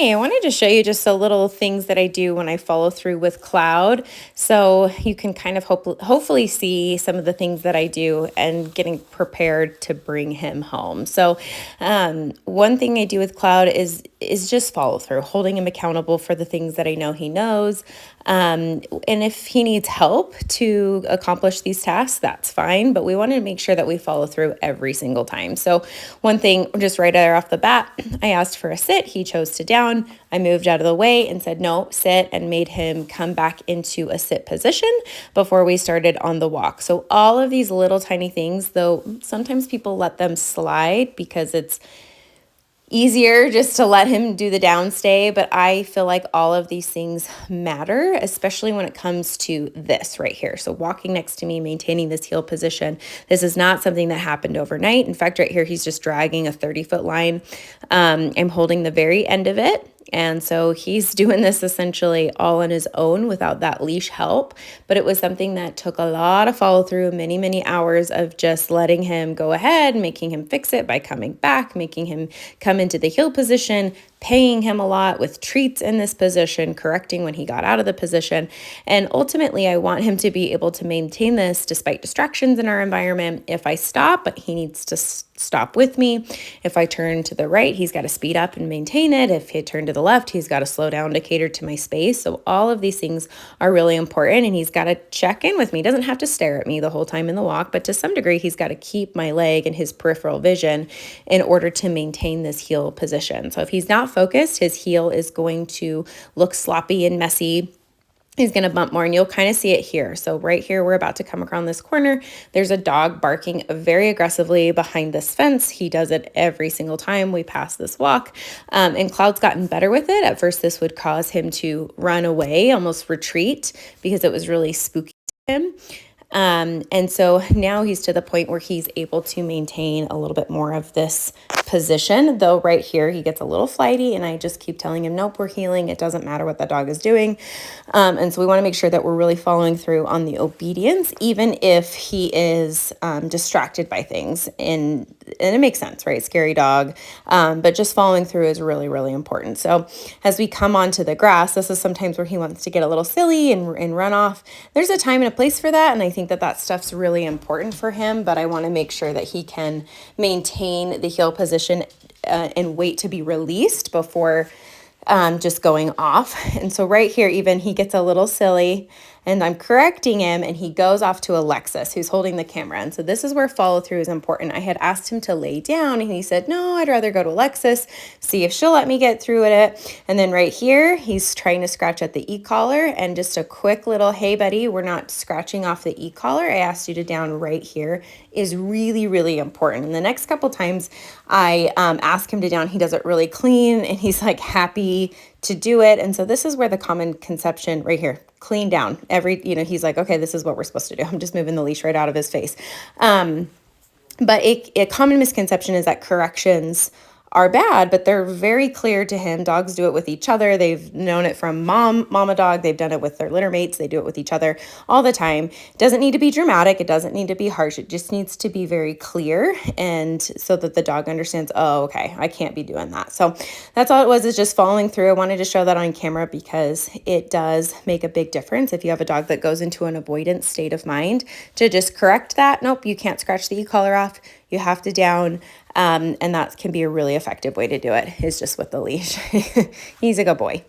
Hey, I wanted to show you just a little things that I do when I follow through with Cloud. So you can kind of hopefully see some of the things that I do and getting prepared to bring him home. So one thing I do with Cloud is just follow through, holding him accountable for the things that I know he knows. And if he needs help to accomplish these tasks, that's fine. But we want to make sure that we follow through every single time. So one thing, just right there off the bat, I asked for a sit. He chose to down. I moved out of the way and said, no, sit, and made him come back into a sit position before we started on the walk. So all of these little tiny things, though sometimes people let them slide because it's easier just to let him do the downstay, but I feel like all of these things matter, especially when it comes to this right here. So walking next to me, maintaining this heel position. This is not something that happened overnight. In fact, right here, he's just dragging a 30-foot line. I'm holding the very end of it. And so he's doing this essentially all on his own without that leash help. But it was something that took a lot of follow through, many, many hours of just letting him go ahead, making him fix it by coming back, making him come into the heel position, paying him a lot with treats in this position, correcting when he got out of the position. And ultimately, I want him to be able to maintain this despite distractions in our environment. If I stop, but he needs to stop with me. If I turn to the right, he's got to speed up and maintain it. If he turn to the left, he's got to slow down to cater to my space. So all of these things are really important, and he's got to check in with me. He doesn't have to stare at me the whole time in the walk, but to some degree, he's got to keep my leg and his peripheral vision in order to maintain this heel position. So if he's not focused, his heel is going to look sloppy and messy. He's going to bump more, and you'll kind of see it here. So right here, we're about to come around this corner. There's a dog barking very aggressively behind this fence. He does it every single time we pass this walk. And Cloud's gotten better with it. At first, this would cause him to run away, almost retreat, because it was really spooky to him. And so now he's to the point where he's able to maintain a little bit more of this position, though right here he gets a little flighty, and I just keep telling him, nope, we're healing. It doesn't matter what that dog is doing. And so we want to make sure that we're really following through on the obedience, even if he is distracted by things. And it makes sense, right? Scary dog. But just following through is really, really important. So as we come onto the grass, this is sometimes where he wants to get a little silly and run off. There's a time and a place for that, and I think that stuff's really important for him, but I want to make sure that he can maintain the heel position and wait to be released before just going off. And so right here, even he gets a little silly, and I'm correcting him, and he goes off to Alexis, who's holding the camera. And so this is where follow through is important. I had asked him to lay down, and he said, no, I'd rather go to Alexis, see if she'll let me get through it. And then right here, he's trying to scratch at the e-collar, and just a quick little, hey buddy, we're not scratching off the e-collar. I asked you to down right here is really, really important. And the next couple times I ask him to down, he does it really clean, and he's like happy to do it. And so this is where the common conception right here, clean down he's like, okay, this is what we're supposed to do. I'm just moving the leash right out of his face. But a common misconception is that corrections are bad, but they're very clear to him. Dogs do it with each other. They've known it from mama dog. They've done it with their litter mates. They do it with each other all the time. It doesn't need to be dramatic. It doesn't need to be harsh. It just needs to be very clear, and so that the dog understands, oh, okay, I can't be doing that. So that's all it was, is just following through. I wanted to show that on camera because it does make a big difference. If you have a dog that goes into an avoidance state of mind, to just correct that. Nope, you can't scratch the e-collar off. You have to down. And that can be a really effective way to do it, is just with the leash. He's a good boy.